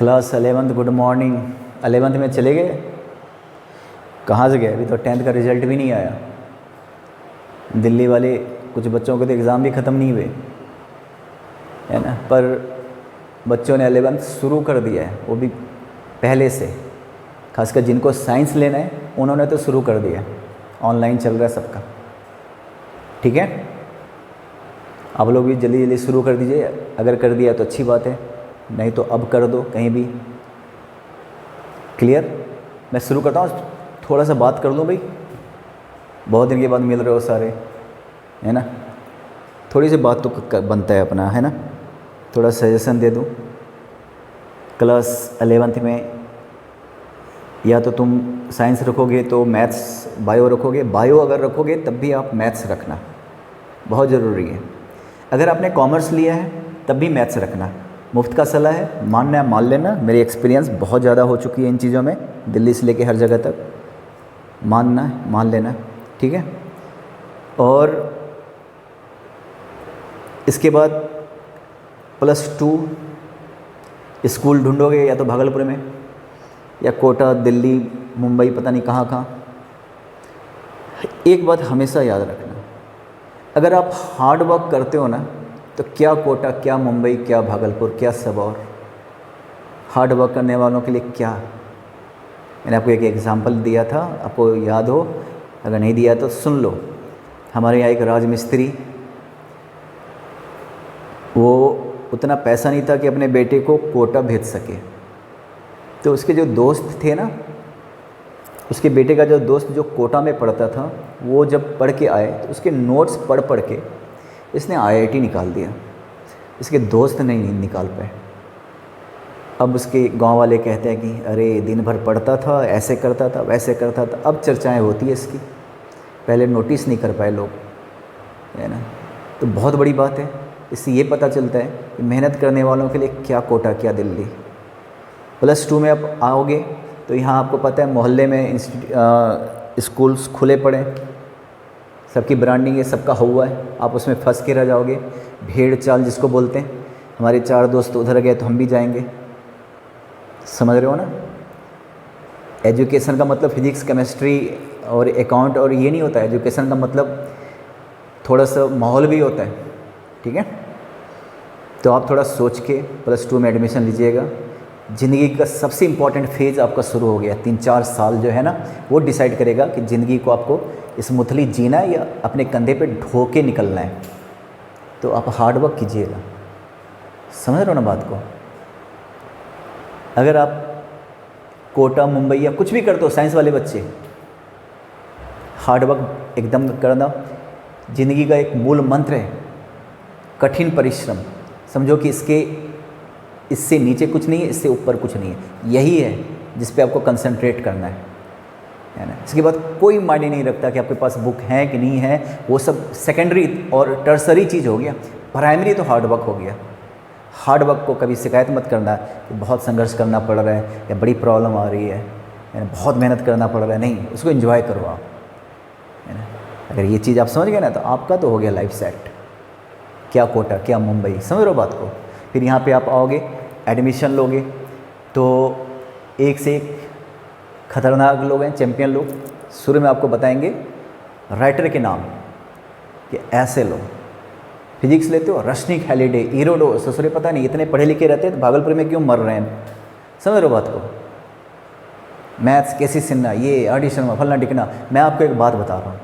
Class 11th, good morning. 11th में चले गए? कहाँ से गए? अभी तो 10th का रिज़ल्ट भी नहीं आया। दिल्ली वाले कुछ बच्चों के तो एग्ज़ाम भी ख़त्म नहीं हुए, है ना, पर बच्चों ने 11th शुरू कर दिया है, वो भी पहले से। खासकर जिनको साइंस लेना है उन्होंने तो शुरू कर दिया है, ऑनलाइन चल रहा है सबका। ठीक है, आप लोग भी जल्दी जल्दी शुरू कर दीजिए। अगर कर दिया तो अच्छी बात है, नहीं तो अब कर दो कहीं भी। क्लियर? मैं शुरू करता हूँ, थोड़ा सा बात कर लूँ भाई, बहुत दिन के बाद मिल रहे हो सारे, है ना। थोड़ी सी बात तो बनता है अपना, है ना। थोड़ा सजेशन दे दूँ। क्लास 11th में या तो तुम साइंस रखोगे तो मैथ्स बायो रखोगे, बायो अगर रखोगे तब भी आप मैथ्स रखना, बहुत ज़रूरी है। अगर आपने कॉमर्स लिया है तब भी मैथ्स रखना। मुफ्त का सलाह है, मानना है मान लेना। मेरी एक्सपीरियंस बहुत ज़्यादा हो चुकी है इन चीज़ों में, दिल्ली से लेके हर जगह तक। मानना है मान लेना, ठीक है। और इसके बाद +2 स्कूल ढूंढोगे, या तो भागलपुर में या कोटा, दिल्ली, मुंबई, पता नहीं कहाँ कहाँ। एक बात हमेशा याद रखना, अगर आप हार्ड वर्क करते हो ना तो क्या कोटा, क्या मुंबई, क्या भागलपुर, क्या सब और। हार्ड वर्क करने वालों के लिए क्या। मैंने आपको एक एग्ज़ाम्पल दिया था, आपको याद हो, अगर नहीं दिया तो सुन लो। हमारे यहाँ एक राजमिस्त्री, वो उतना पैसा नहीं था कि अपने बेटे को कोटा भेज सके, तो उसके जो दोस्त थे ना, उसके बेटे का जो दोस्त जो कोटा में पढ़ता था, वो जब पढ़ के आए तो उसके नोट्स पढ़ पढ़ के इसने IIT निकाल दिया। इसके दोस्त नहीं निकाल पाए। अब उसके गांव वाले कहते हैं कि अरे दिन भर पढ़ता था, ऐसे करता था, वैसे करता था। अब चर्चाएं होती है इसकी, पहले नोटिस नहीं कर पाए लोग, है ना। तो बहुत बड़ी बात है। इससे ये पता चलता है कि मेहनत करने वालों के लिए क्या कोटा, क्या दिल्ली। +2 में आप आओगे तो यहाँ आपको पता है मोहल्ले में स्कूल्स खुले पड़े, सबकी ब्रांडिंग है, सबका हुआ है। आप उसमें फंस के रह जाओगे, भेड़ चाल जिसको बोलते हैं। हमारे 4 दोस्त उधर गए तो हम भी जाएंगे, समझ रहे हो ना। एजुकेशन का मतलब फिजिक्स, केमिस्ट्री और अकाउंट और ये नहीं होता है। एजुकेशन का मतलब थोड़ा सा माहौल भी होता है, ठीक है। तो आप थोड़ा सोच के +2 में एडमिशन लीजिएगा। ज़िंदगी का सबसे इम्पॉर्टेंट फेज़ आपका शुरू हो गया। 3-4 साल जो है ना, वो डिसाइड करेगा कि ज़िंदगी को आपको स्मूथली जीना है या अपने कंधे पे ढो के निकलना है। तो आप हार्ड वर्क कीजिएगा, समझ रहे हो ना बात को। अगर आप कोटा, मुंबई या कुछ भी करते हो, साइंस वाले बच्चे, हार्ड वर्क एकदम करना। ज़िंदगी का एक मूल मंत्र है कठिन परिश्रम। समझो कि इससे नीचे कुछ नहीं है, इससे ऊपर कुछ नहीं है। यही है जिस पे आपको कंसंट्रेट करना है ना। इसके बाद कोई मायने नहीं रखता कि आपके पास बुक है कि नहीं है, वो सब सेकेंडरी और टर्सरी चीज़ हो गया। प्राइमरी तो हार्ड वर्क हो गया। हार्ड वर्क को कभी शिकायत मत करना कि बहुत संघर्ष करना पड़ रहा है या बड़ी प्रॉब्लम आ रही है, बहुत मेहनत करना पड़ रहा है। नहीं, उसको एंजॉय करो आप, है ना। अगर ये चीज़ आप समझ गए ना तो आपका तो हो गया लाइफ सेट। क्या कोटा, क्या मुंबई, समझ रहे हो बात को। फिर यहाँ पे आप आओगे, एडमिशन लोगे तो एक से एक खतरनाक लोग हैं, चैंपियन लोग। शुरू में आपको बताएंगे राइटर के नाम कि ऐसे लो। फिजिक्स लेते हो, रश्निक, हैलिडे, इरोडो, ससुरे पता नहीं इतने पढ़े लिखे रहते हैं तो भागलपुर में क्यों मर रहे हैं, समझ रहे हो बात को। मैथ्स केसी सिन्हा, ये आर डी शर्मा, फलना टिकना। मैं आपको एक बात बता रहा हूँ,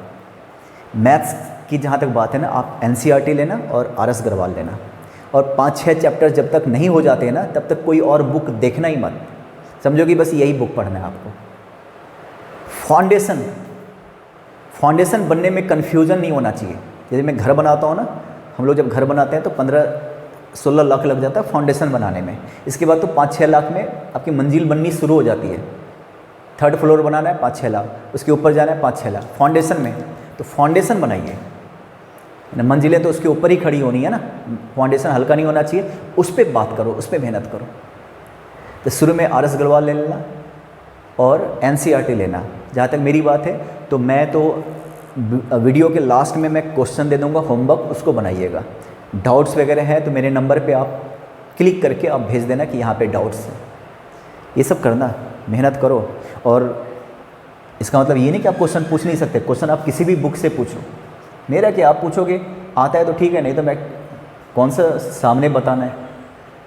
मैथ्स की जहाँ तक बात है ना, आप NCERT लेना और RS अग्रवाल लेना। और 5-6 चैप्टर जब तक नहीं हो जाते हैं ना, तब तक कोई और बुक देखना ही मत। समझो कि बस यही बुक पढ़ना है आपको। फाउंडेशन बनने में कन्फ्यूज़न नहीं होना चाहिए। जैसे मैं घर बनाता हूँ ना, हम लोग जब घर बनाते हैं तो 15-16 लाख लग जाता है फाउंडेशन बनाने में। इसके बाद तो 5-6 लाख में आपकी मंजिल बननी शुरू हो जाती है। 3rd फ्लोर बनाना है 5-6 लाख, उसके ऊपर जाना है 5-6 लाख फाउंडेशन में। तो फाउंडेशन बनाइए, मंजिलें तो उसके ऊपर ही खड़ी होनी है ना। फाउंडेशन हल्का नहीं होना चाहिए, उस पर बात करो, उस पर मेहनत करो। तो शुरू में RS अग्रवाल ले लेना और NCERT लेना। जहाँ तक मेरी बात है तो मैं तो वीडियो के लास्ट में मैं क्वेश्चन दे दूँगा, होमवर्क, उसको बनाइएगा। डाउट्स वगैरह हैं तो मेरे नंबर पे आप क्लिक करके आप भेज देना कि यहाँ पे डाउट्स हैं। ये सब करना, मेहनत करो। और इसका मतलब ये नहीं कि आप क्वेश्चन पूछ नहीं सकते, क्वेश्चन आप किसी भी बुक से पूछो। मेरा क्या, आप पूछोगे आता है तो ठीक है, नहीं तो मैं कौन सा सामने बताना है,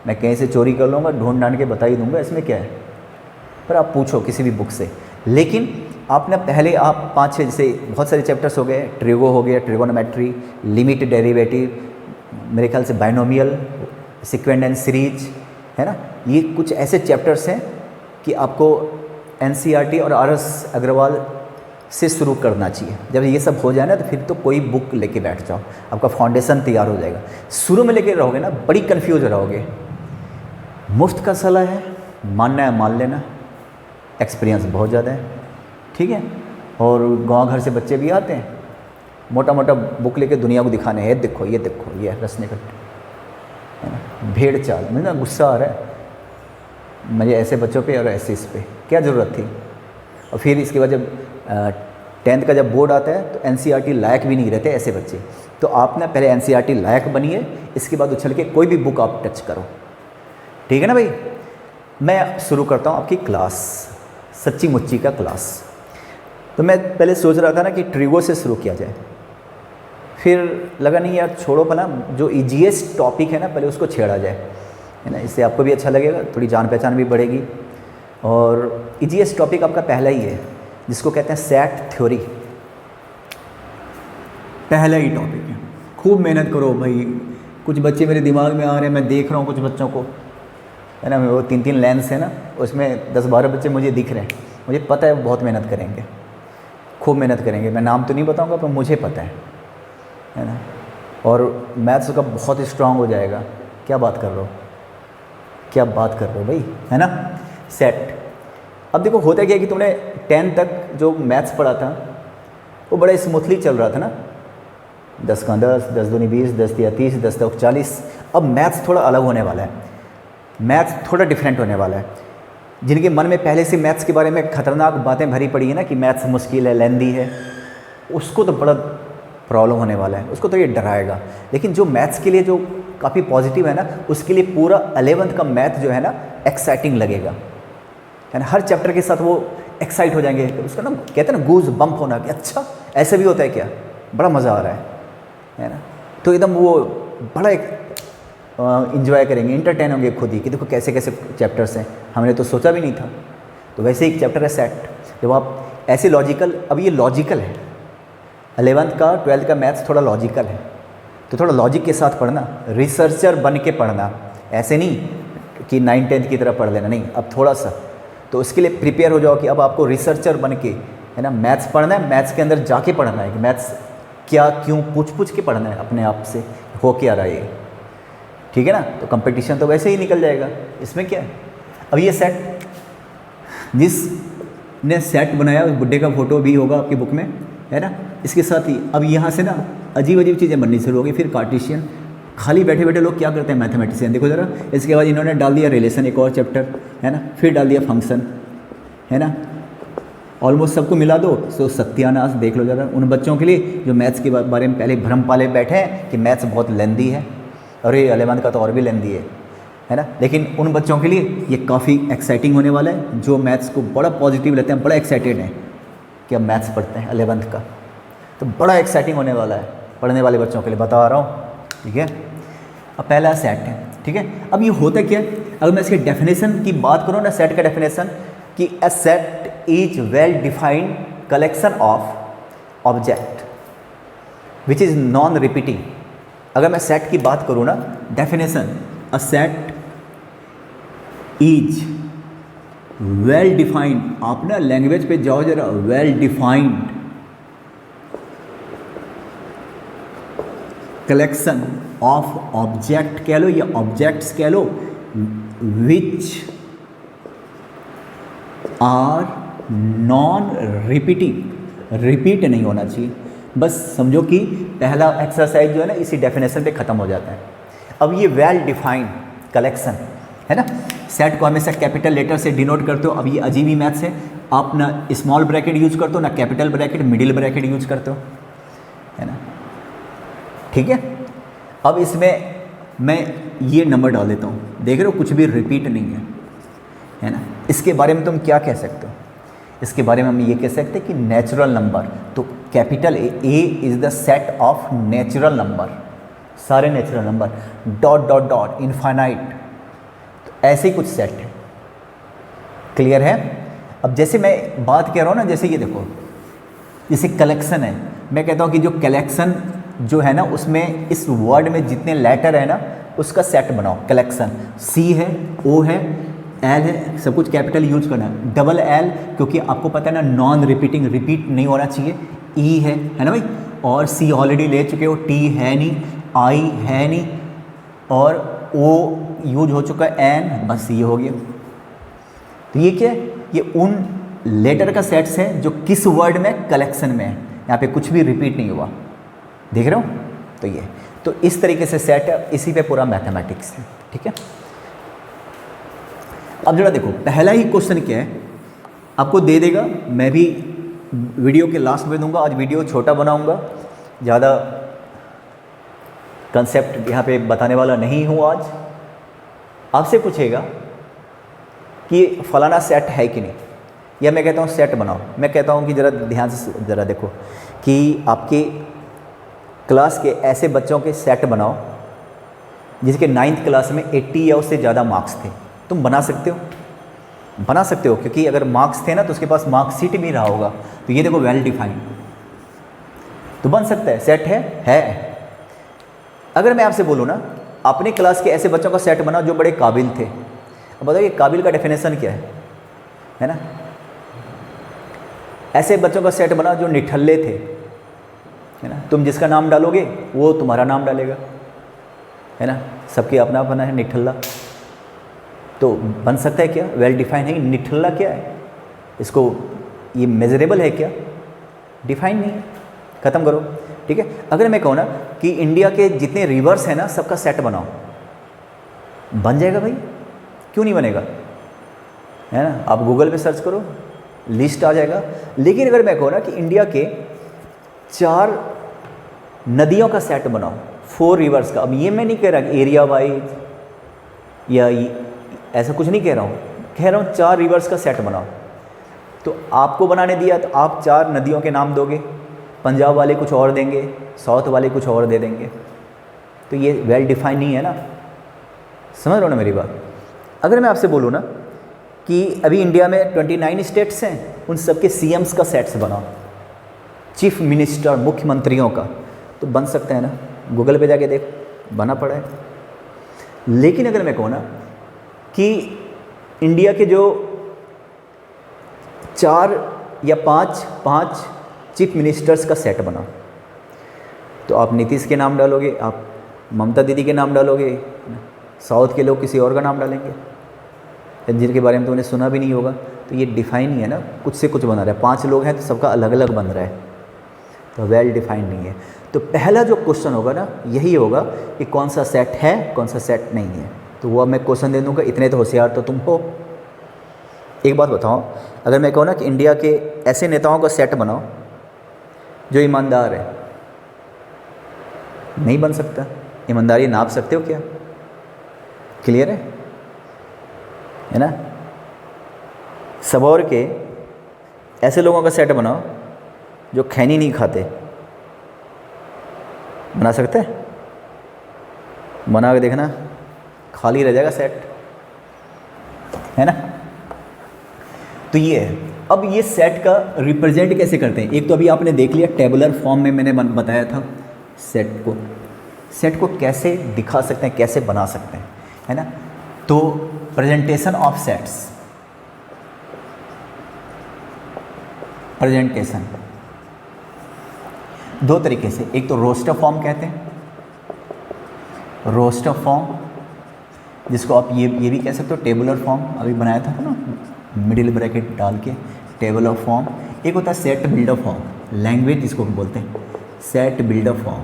मैं कहीं से चोरी कर लूँगा, ढूंढ ढांड के बता ही दूँगा, इसमें क्या है। पर आप पूछो किसी भी बुक से। लेकिन आपने पहले आप 5-6 जैसे बहुत सारे चैप्टर्स हो गए, ट्रिगो हो गया, ट्रिगोनोमेट्री, लिमिट डेरिवेटिव, मेरे ख्याल से बाइनोमियल, सीक्वेंट एंड सीरीज, है ना। ये कुछ ऐसे चैप्टर्स हैं कि आपको एनसीईआरटी और आरएस अग्रवाल से शुरू करना चाहिए। जब ये सब हो जाए ना तो फिर तो कोई बुक लेके बैठ जाओ, आपका फाउंडेशन तैयार हो जाएगा। शुरू में लेके रहोगे ना बड़ी कन्फ्यूज रहोगे। मुफ्त का सलाह है, मानना है मान लेना, एक्सपीरियंस बहुत ज़्यादा है, ठीक है। और गांव घर से बच्चे भी आते हैं, मोटा मोटा बुक लेके दुनिया को दिखाने हैं, देखो ये देखो ये रसने कट्टे, है ना, भेड़ चाल। मुझे ना गुस्सा आ रहा है मुझे ऐसे बच्चों पे और ऐसे इस पे, क्या ज़रूरत थी। और फिर इसके बाद जब 10th का जब बोर्ड आता है तो एनसीईआरटी लायक भी नहीं रहते ऐसे बच्चे। तो आप ना पहले एनसीईआरटी लायक बनिए, इसके बाद उछल के कोई भी बुक आप टच करो, ठीक है ना भाई। मैं शुरू करता हूँ आपकी क्लास, सच्ची मुच्ची का क्लास। तो मैं पहले सोच रहा था ना कि ट्रिगो से शुरू किया जाए, फिर लगा नहीं यार छोड़ो, भला जो ईजीएस्ट टॉपिक है ना पहले उसको छेड़ा जाए, है ना। इससे आपको भी अच्छा लगेगा, थोड़ी जान पहचान भी बढ़ेगी। और ईजीएस्ट टॉपिक आपका पहला ही है, जिसको कहते हैं सेट थ्योरी, पहला ही टॉपिक है। खूब मेहनत करो भाई। कुछ बच्चे मेरे दिमाग में आ रहे हैं, मैं देख रहा हूँ कुछ बच्चों को, है ना, वो 3-3 लेंस है ना, उसमें 10-12 बच्चे मुझे दिख रहे हैं। मुझे पता है वो बहुत मेहनत करेंगे, खूब मेहनत करेंगे। मैं नाम तो नहीं बताऊंगा पर मुझे पता है ना। और मैथ्स का बहुत स्ट्रांग हो जाएगा। क्या बात कर रहे हो, क्या बात कर रहे हो भाई, है ना। सेट, अब देखो होता क्या है कि तुमने 10 तक जो मैथ्स पढ़ा था वो बड़ा स्मूथली चल रहा था ना, 10 का 10, 10 दूनी 20, 10 तिया 30, 10 तक 40। अब मैथ्स थोड़ा अलग होने वाला है, मैथ्स थोड़ा डिफरेंट होने वाला है। जिनके मन में पहले से मैथ्स के बारे में खतरनाक बातें भरी पड़ी है ना कि मैथ्स मुश्किल है, लेंदी है, उसको तो बड़ा प्रॉब्लम होने वाला है, उसको तो ये डराएगा। लेकिन जो मैथ्स के लिए जो काफ़ी पॉजिटिव है ना, उसके लिए पूरा 11th का मैथ जो है ना एक्साइटिंग लगेगा, है ना। हर चैप्टर के साथ वो एक्साइट हो जाएंगे, उसका ना कहते हैं ना गूज बम्प होना, कि अच्छा ऐसे भी होता है क्या, बड़ा मज़ा आ रहा है ना। तो एकदम वो बड़ा एक इंजॉय करेंगे, इंटरटेन होंगे खुद ही कि देखो कैसे कैसे चैप्टर्स हैं, हमने तो सोचा भी नहीं था। तो वैसे ही एक चैप्टर है सेट, जब आप ऐसे लॉजिकल, अब ये लॉजिकल है, 11th का 12th का मैथ्स थोड़ा लॉजिकल है, तो थोड़ा लॉजिक के साथ पढ़ना, रिसर्चर बन के पढ़ना, ऐसे नहीं कि 9th-10th की तरह पढ़ लेना, नहीं। अब थोड़ा सा तो उसके लिए प्रिपेयर हो जाओ कि अब आपको रिसर्चर बन के, है ना, मैथ्स पढ़ना है, मैथ्स के अंदर जाके पढ़ना है कि मैथ्स क्या क्यों पूछ के पढ़ना है अपने आप से, हो क्या रहा है, ठीक है ना। तो कंपटीशन तो वैसे ही निकल जाएगा, इसमें क्या है। अब ये सेट, जिसने सेट बनाया उस बुड्ढे का फोटो भी होगा आपकी बुक में, है ना। इसके साथ ही अब यहाँ से ना अजीब अजीब चीज़ें बननी शुरू होगी। फिर कार्टेशियन, खाली बैठे बैठे लोग क्या करते हैं मैथमेटिशियन, देखो ज़रा। इसके बाद इन्होंने डाल दिया रिलेशन, एक और चैप्टर, है ना, फिर डाल दिया फंक्शन, है ना। ऑलमोस्ट सबको मिला दो, सो सत्यानाश देख लो ज़रा उन बच्चों के लिए जो मैथ्स के बारे में पहले भ्रम पाले बैठे हैं कि मैथ्स बहुत लेंदी है, और ये 11th का तो और भी लेंदी है ना। लेकिन उन बच्चों के लिए ये काफ़ी एक्साइटिंग होने वाला है, जो मैथ्स को बड़ा पॉजिटिव लेते हैं, बड़ा एक्साइटेड हैं कि अब मैथ्स पढ़ते हैं 11th का, तो बड़ा एक्साइटिंग होने वाला है पढ़ने वाले बच्चों के लिए, बता रहा हूँ, ठीक है। अब पहला सेट है, ठीक है। अब ये होता क्या है, अगर मैं इसके डेफिनेशन की बात करूँ ना, सेट का डेफिनेशन कि a set is well defined collection of object which is non repeating. अगर मैं सेट की बात करूँ ना, definition, a set is well defined, आप ना लैंग्वेज पे जाओ जरा, well defined collection of object कह लो या ऑब्जेक्ट्स कह लो, which are non repeating, repeat नहीं होना चाहिए। बस समझो कि पहला एक्सरसाइज जो है ना इसी डेफिनेशन पे ख़त्म हो जाता है। अब ये वेल डिफाइंड कलेक्शन है ना, सेट को हमेशा कैपिटल लेटर से डिनोट करते हो। अब ये अजीब ही मैथ्स है, आप ना स्मॉल ब्रैकेट यूज करते हो ना capital bracket, middle bracket use करते हो, है ना, ठीक है। अब इसमें मैं ये नंबर डाल देता हूँ, देख रहे हो कुछ भी रिपीट नहीं है, है ना। इसके बारे में तुम क्या कह सकते हो? इसके बारे में हम ये कह सकते हैं कि नेचुरल नंबर, तो capital A is the set of natural number, सारे natural number, dot dot dot infinite, तो ऐसे ही कुछ सेट है। क्लियर है? अब जैसे मैं बात कर रहा हूँ ना, जैसे ये देखो, जैसे कलेक्शन है, मैं कहता हूँ कि जो कलेक्शन जो है ना, उसमें इस वर्ड में जितने लेटर है ना उसका सेट बनाओ, कलेक्शन। सी है, ओ है, एल है, सब कुछ कैपिटल यूज करना है। डबल एल, क्योंकि आपको पता है ना नॉन रिपीटिंग, रिपीट नहीं होना चाहिए। ई है ना भाई, और सी ऑलरेडी ले चुके हो, टी है नहीं, आई है नहीं, और ओ यूज हो चुका है, एन, बस ये हो गया। तो ये क्या है? ये उन लेटर का सेट्स है जो किस वर्ड में, कलेक्शन में है। यहाँ पे कुछ भी रिपीट नहीं हुआ, देख रहे हो? तो ये, तो इस तरीके से सेट है, इसी पे पूरा मैथमेटिक्स है। ठीक है, अब जरा देखो, पहला ही क्वेश्चन क्या है, आपको दे देगा, मैं भी वीडियो के लास्ट में दूंगा। आज वीडियो छोटा बनाऊंगा, ज़्यादा कंसेप्ट यहाँ पे बताने वाला नहीं हूँ आज। आपसे पूछेगा कि फलाना सेट है कि नहीं, या मैं कहता हूँ सेट बनाओ। मैं कहता हूँ कि ज़रा ध्यान से ज़रा देखो कि आपके क्लास के ऐसे बच्चों के सेट बनाओ जिसके 9th क्लास में 80 या उससे ज़्यादा मार्क्स थे। तुम बना सकते हो? बना सकते हो, क्योंकि अगर मार्क्स थे ना तो उसके पास मार्कशीट भी रहा होगा। तो ये देखो, वेल डिफाइंड, तो बन सकता है, सेट है। अगर मैं आपसे बोलूँ ना, अपने क्लास के ऐसे बच्चों का सेट बनाओ जो बड़े काबिल थे। अब बताओ ये काबिल का डेफिनेशन क्या है ना? ऐसे बच्चों का सेट बनाओ जो निठल्ले थे, है ना। तुम जिसका नाम डालोगे वो तुम्हारा नाम डालेगा, है ना। सबके अपना अपना है, निठल्ला। तो बन सकता है क्या? वेल डिफाइन है। निठल्ला क्या है? इसको ये मेजरेबल है क्या? डिफाइन नहीं है, ख़त्म करो। ठीक है, अगर मैं कहूँ ना कि इंडिया के जितने रिवर्स हैं ना सबका सेट बनाओ, बन जाएगा भाई, क्यों नहीं बनेगा, है ना। आप गूगल पे सर्च करो, लिस्ट आ जाएगा। लेकिन अगर मैं कहूँ ना कि इंडिया के 4 नदियों का सेट बनाओ, 4 रिवर्स का, अब ये मैं नहीं कह रहा एरिया वाइज या ऐसा कुछ नहीं कह रहा हूँ, कह रहा हूँ 4 रिवर्स का सेट बनाओ। तो आपको बनाने दिया तो आप 4 नदियों के नाम दोगे, पंजाब वाले कुछ और देंगे, साउथ वाले कुछ और दे देंगे। तो ये वेल डिफाइन नहीं है ना, समझ रहे हो ना मेरी बात। अगर मैं आपसे बोलूँ ना कि अभी इंडिया में 29 स्टेट्स हैं, उन सबके सीएम्स का सेट्स बनाओ, चीफ मिनिस्टर, मुख्यमंत्रियों का, तो बन सकता है ना। गूगल पे जाके देख, बना पड़ा है। लेकिन अगर मैं कहूँ ना कि इंडिया के जो 4 या 5 चीफ मिनिस्टर्स का सेट बनाओ, तो आप नीतीश के नाम डालोगे, आप ममता दीदी के नाम डालोगे, साउथ के लोग किसी और का नाम डालेंगे जिनके बारे में तो उन्हें सुना भी नहीं होगा। तो ये डिफाइन नहीं है ना, कुछ से कुछ बना रहा है। 5 लोग हैं तो सबका अलग अलग बन रहा है, तो वेल डिफाइंड नहीं है। तो पहला जो क्वेश्चन होगा ना यही होगा कि कौन सा सेट है, कौन सा सेट नहीं है। तो वो अब मैं क्वेश्चन दे दूँगा, इतने तो होशियार तो तुम हो। एक बात बताओ, अगर मैं कहूँ ना कि इंडिया के ऐसे नेताओं का सेट बनाओ जो ईमानदार है, नहीं बन सकता। ईमानदारी नाप सकते हो क्या? क्लियर है ना। सबौर के ऐसे लोगों का सेट बनाओ जो खैनी नहीं खाते, बना सकते हैं? बना के देखना, खाली रह जाएगा सेट, है ना। तो ये है। अब ये सेट का रिप्रेजेंट कैसे करते हैं? एक तो अभी आपने देख लिया, टेबुलर फॉर्म में मैंने बताया था सेट को कैसे दिखा सकते हैं, कैसे बना सकते हैं, है ना। तो प्रेजेंटेशन ऑफ सेट्स, प्रेजेंटेशन 2 तरीके से, एक तो रोस्टर फॉर्म कहते हैं, रोस्टर फॉर्म, जिसको आप ये भी कह सकते हो टेबुलर फॉर्म, अभी बनाया था ना मिडिल ब्रैकेट डाल के, टेबुलर फॉर्म। एक होता है सेट बिल्डर फॉर्म, लैंग्वेज जिसको हम बोलते हैं, सेट बिल्डर फॉर्म।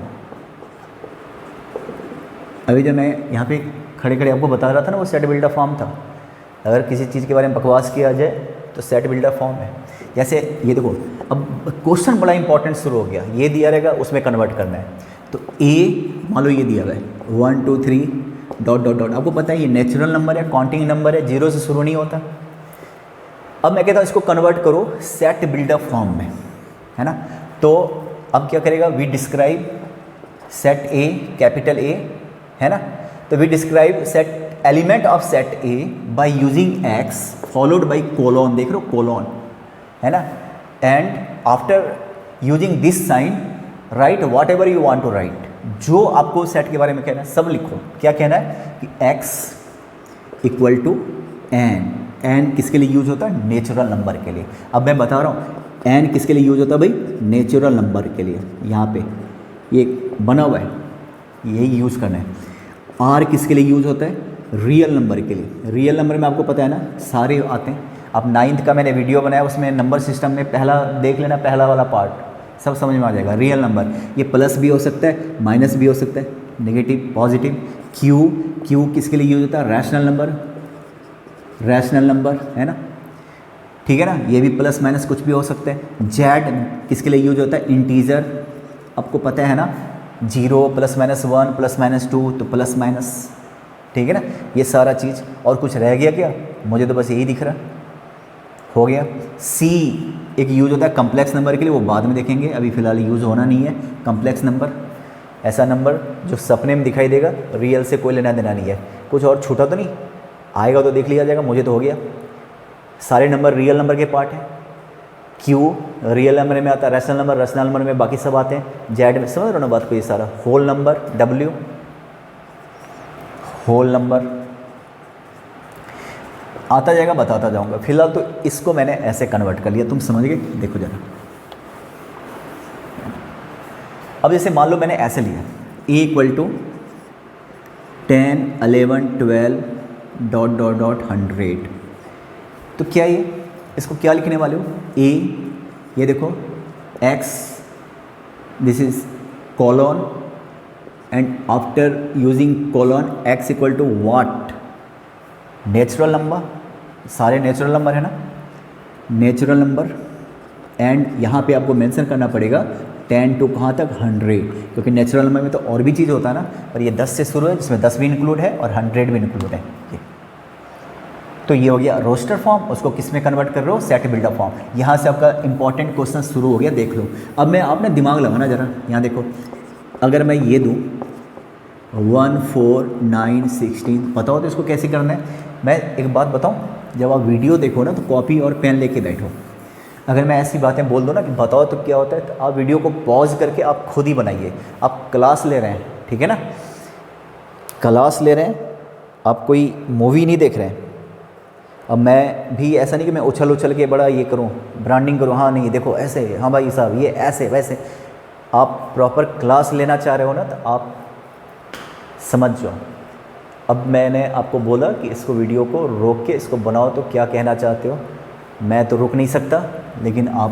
अभी जो मैं यहाँ पे खड़े खड़े आपको बता रहा था ना, वो सेट बिल्डर फॉर्म था। अगर किसी चीज़ के बारे में बकवास किया जाए तो सेट बिल्डर फॉर्म है। जैसे ये देखो, अब क्वेश्चन बड़ा इंपॉर्टेंट शुरू हो गया, ये दिया रहेगा उसमें कन्वर्ट करना है। तो ए मान लो ये दिया हुआ है 1 2 3 डॉट डॉट डॉट, आपको पता है ये नेचुरल नंबर है, काउंटिंग नंबर है, 0 से शुरू नहीं होता, अब मैं कहता हूँ इसको कन्वर्ट करो सेट बिल्डर फॉर्म में, है ना। तो अब क्या करेगा, we describe set A, capital A, है ना। तो we describe set element of set A by using X followed by colon, देख रहे हो कोलोन, है ना। And after using this sign write whatever you want to write, जो आपको सेट के बारे में कहना है सब लिखो। क्या कहना है कि x equal to N, N किसके लिए यूज होता है, नेचुरल नंबर के लिए। अब मैं बता रहा हूँ एन किसके लिए यूज होता है भाई, नेचुरल नंबर के लिए। यहाँ पे ये बना हुआ है, यही यूज़ करना है। आर किसके लिए यूज होता है, रियल नंबर के लिए। रियल नंबर में आपको पता है ना सारे आते हैं। अब 9th का मैंने वीडियो बनाया, उसमें नंबर सिस्टम में पहला देख लेना, पहला वाला पार्ट सब समझ में आ जाएगा। रियल नंबर ये प्लस भी हो सकता है, माइनस भी हो सकता है, नेगेटिव, पॉजिटिव। क्यू, क्यू किसके लिए यूज होता है, रैशनल नंबर, रैशनल नंबर, है ना, ठीक है ना। ये भी प्लस माइनस कुछ भी हो सकता है। जेड किसके लिए यूज होता है, इंटीजर, आपको पता है ना, 0 प्लस माइनस 1 प्लस माइनस 2 तो प्लस माइनस, ठीक है ना। ये सारा चीज़, और कुछ रह गया क्या, मुझे तो बस यही दिख रहा, हो गया। सी एक यूज होता है कम्प्लेक्स नंबर के लिए, वो बाद में देखेंगे, अभी फ़िलहाल यूज़ होना नहीं है। कम्प्लेक्स नंबर ऐसा नंबर जो सपने में दिखाई देगा, रियल से कोई लेना देना नहीं है। कुछ और छूटा तो नहीं, आएगा तो देख लिया जाएगा, मुझे तो हो गया। सारे नंबर रियल नंबर के पार्ट हैं। क्यू रियल नंबर में आता है, रैशनल नंबर, रैशनल नंबर में बाकी सब आते हैं। जेड में समझ रहे हो ना बात को, ये सारा whole number, W whole number आता जाएगा, बताता जाऊंगा। फिलहाल तो इसको मैंने ऐसे कन्वर्ट कर लिया, तुम समझ गए। देखो जरा, अब जैसे मान लो मैंने ऐसे लिया A equal to 10 11 12 dot dot dot 100, तो क्या ये, इसको क्या लिखने वाले हो, ए, ये देखो X, this is colon, and after using colon X equal to what, natural number, सारे नेचुरल नंबर है ना, नेचुरल नंबर। एंड यहाँ पे आपको मेंशन करना पड़ेगा 10 टू कहाँ तक, 100, क्योंकि नेचुरल नंबर में तो और भी चीज़ होता है ना, पर ये 10 से शुरू है, जिसमें 10 भी इंक्लूड है और 100 भी इंक्लूड है। ये तो ये हो गया रोस्टर फॉर्म। उसको किस में कन्वर्ट कर रहे हो, सेट बिल्डर फॉर्म। यहाँ से आपका इंपॉर्टेंट क्वेश्चन शुरू हो गया, देख लो। अब मैं आपने दिमाग लगाना जरा, यहाँ देखो, अगर मैं ये दूँ 1 4 9 16, पता हो तो इसको कैसे करना है। मैं एक बात बताऊं, जब आप वीडियो देखो ना तो कॉपी और पेन लेके बैठो। अगर मैं ऐसी बातें बोल दूँ ना कि बताओ तो क्या होता है, तो आप वीडियो को पॉज करके आप खुद ही बनाइए। आप क्लास ले रहे हैं, ठीक है ना, क्लास ले रहे हैं, आप कोई मूवी नहीं देख रहे हैं। अब मैं भी ऐसा नहीं कि मैं उछल उछल के बड़ा ये करूँ, ब्रांडिंग करूँ, हाँ नहीं देखो ऐसे, हाँ भाई साहब ये ऐसे वैसे। आप प्रॉपर क्लास लेना चाह रहे हो ना, तो आप समझ जाओ। अब मैंने आपको बोला कि इसको वीडियो को रोक के इसको बनाओ, तो क्या कहना चाहते हो। मैं तो रोक नहीं सकता, लेकिन आप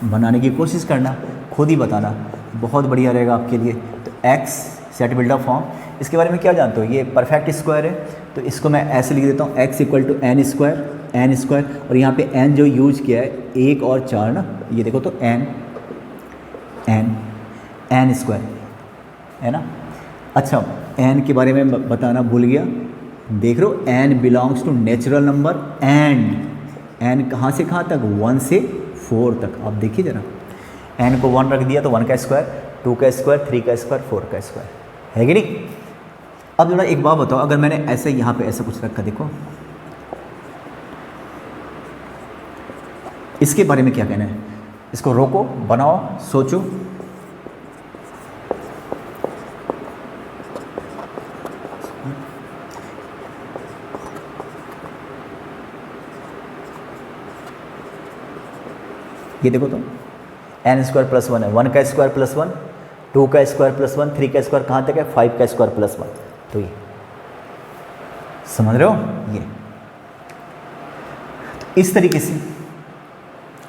बनाने की कोशिश करना, खुद ही बताना, बहुत बढ़िया रहेगा आपके लिए। तो एक्स सेट बिल्डर फॉर्म, इसके बारे में क्या जानते हो, ये परफेक्ट स्क्वायर है, तो इसको मैं ऐसे लिख देता हूँ, X equal to N square, और यहाँ पे एन जो यूज किया है 1 और 4 ना, ये देखो तो एन स्क्वायर है ना। अच्छा, एन के बारे में बताना भूल गया, देख रहे हो, N belongs to natural number, and N कहाँ से कहाँ तक, 1 से 4 तक। आप देखिए जरा, एन को 1 रख दिया तो 1 का स्क्वायर, 2 का स्क्वायर, 3 का स्क्वायर, 4 का स्क्वायर, है कि नहीं। अब जरा एक बात बताओ, अगर मैंने ऐसे यहाँ पे ऐसा कुछ रखा, देखो इसके बारे में क्या कहना है, इसको रोको, बनाओ, सोचो। ये देखो तो एन स्क्वायर प्लस 1 है, 1 का स्क्वायर प्लस 1, 2 का स्क्वायर प्लस 1, 3 का स्क्वायर कहाँ तक है, 5 का स्क्वायर प्लस 1। तो ये समझ रहे हो, ये तो इस तरीके से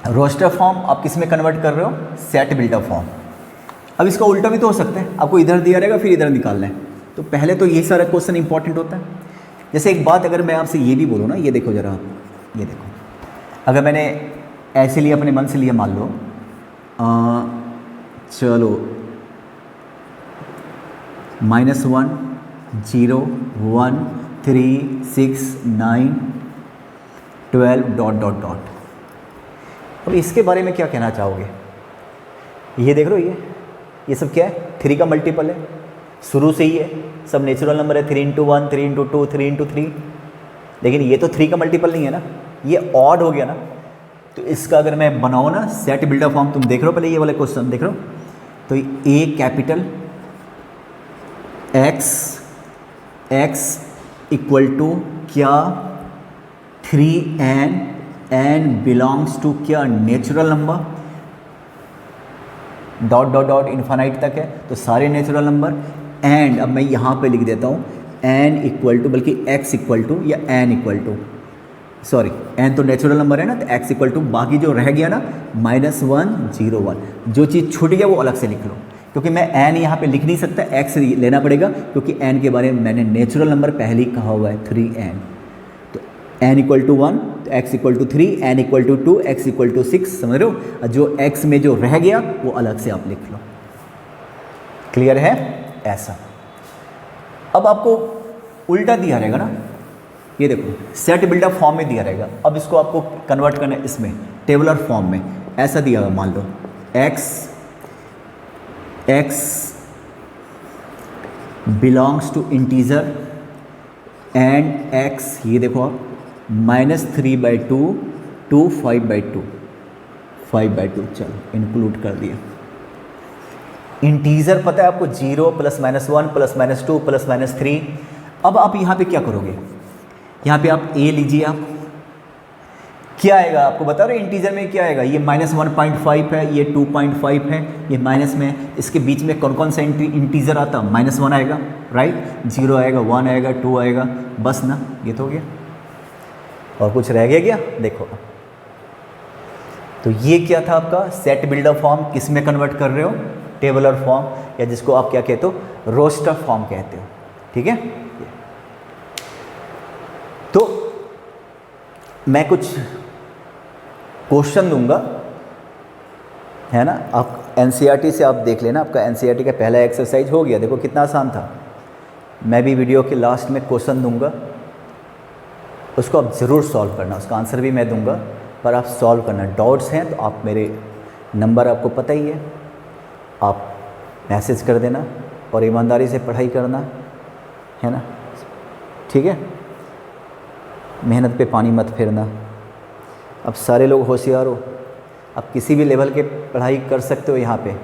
रोस्टर फॉर्म आप किस में कन्वर्ट कर रहे हो, सेट बिल्डर फॉर्म। अब इसका उल्टा भी तो हो सकता है, आपको इधर दिया रहेगा फिर इधर निकालना है, तो पहले तो ये सारा क्वेश्चन इंपॉर्टेंट होता है। जैसे एक बात अगर मैं आपसे ये भी बोलूँ ना, ये देखो जरा, ये देखो, अगर मैंने ऐसे लिया, अपने मन से लिया, मान लो चलो -1 0 1 3 6 9 12 डॉट डॉट डॉट। अब इसके बारे में क्या कहना चाहोगे? ये देख रहे हो, ये सब क्या है? 3 का मल्टीपल है, शुरू से ही है, सब नेचुरल नंबर है, 3 इंटू 1, 3 इंटू 2, 3 इंटू 3। लेकिन ये तो 3 का मल्टीपल नहीं है ना, ये ऑड हो गया ना। तो इसका अगर मैं बनाऊँ ना सेट बिल्डर फॉर्म, तुम देख रहे हो पहले ये वाले क्वेश्चन देख रहे हो, तो ए कैपिटल एक्स इक्वल टू क्या 3n, n बिलोंग्स टू क्या natural number, dot dot dot infinite तक है, तो सारे नेचुरल नंबर। एंड अब मैं यहाँ पे लिख देता हूँ n इक्वल टू, बल्कि x इक्वल टू या n equal to, sorry n तो नेचुरल नंबर है ना, तो x इक्वल टू बाकी जो रह गया ना -1 0 1, जो चीज़ छूट गया वो अलग से लिख लो, क्योंकि मैं n यहाँ पे लिख नहीं सकता, x लेना पड़ेगा, क्योंकि n के बारे में मैंने नेचुरल नंबर पहले ही कहा हुआ है 3n। तो n इक्वल टू 1, तो x equal to 3, n equal to 2, x equal to 6, समझ रहे हो? जो x में जो रह गया वो अलग से आप लिख लो। क्लियर है? ऐसा। अब आपको उल्टा दिया रहेगा ना, ये देखो सेट बिल्डर फॉर्म में दिया रहेगा, अब इसको आपको कन्वर्ट करना है इसमें टेबुलर फॉर्म में। ऐसा दिया हुआ, मान लो x belongs to integer and x, ये देखो आप -3/2 टू 5/2, 5/2, चलो इंक्लूड कर दिया। इंटीजर पता है आपको 0 +- 1 +- 2 +- 3। अब आप यहाँ पे क्या करोगे? यहाँ पे आप a लीजिए, आप क्या आएगा आपको बता रहे, इंटीजर में क्या आएगा? ये -1.5 है, ये 2.5 है, ये माइनस में है, इसके बीच में कौन कौन सा इंटीजर आता? -1 आएगा, राइट, 0 आएगा, 1 आएगा, 2 आएगा, बस ना, ये तो हो गया। और कुछ रह गया क्या? देखो, तो ये क्या था आपका सेट बिल्डर फॉर्म। किस में कन्वर्ट कर रहे हो? टेबुलर फॉर्म, या जिसको आप क्या कहते हो, रोस्टर फॉर्म कहते हो, ठीक है। तो मैं कुछ क्वेश्चन दूंगा, है ना, आप एनसीईआरटी से आप देख लेना, आपका एनसीईआरटी का पहला एक्सरसाइज हो गया, देखो कितना आसान था। मैं भी वीडियो के लास्ट में क्वेश्चन दूंगा, उसको आप ज़रूर सॉल्व करना, उसका आंसर भी मैं दूंगा, पर आप सॉल्व करना। डाउट्स हैं तो आप मेरे नंबर आपको पता ही है, आप मैसेज कर देना और ईमानदारी से पढ़ाई करना, है ना, ठीक है। मेहनत पे पानी मत फेरना। अब सारे लोग होशियार हो, आप किसी भी लेवल के पढ़ाई कर सकते हो यहाँ पे,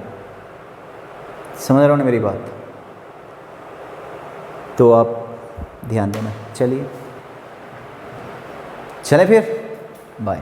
समझ रहे हो ना मेरी बात? तो आप ध्यान देना। चलिए चले फिर, बाय।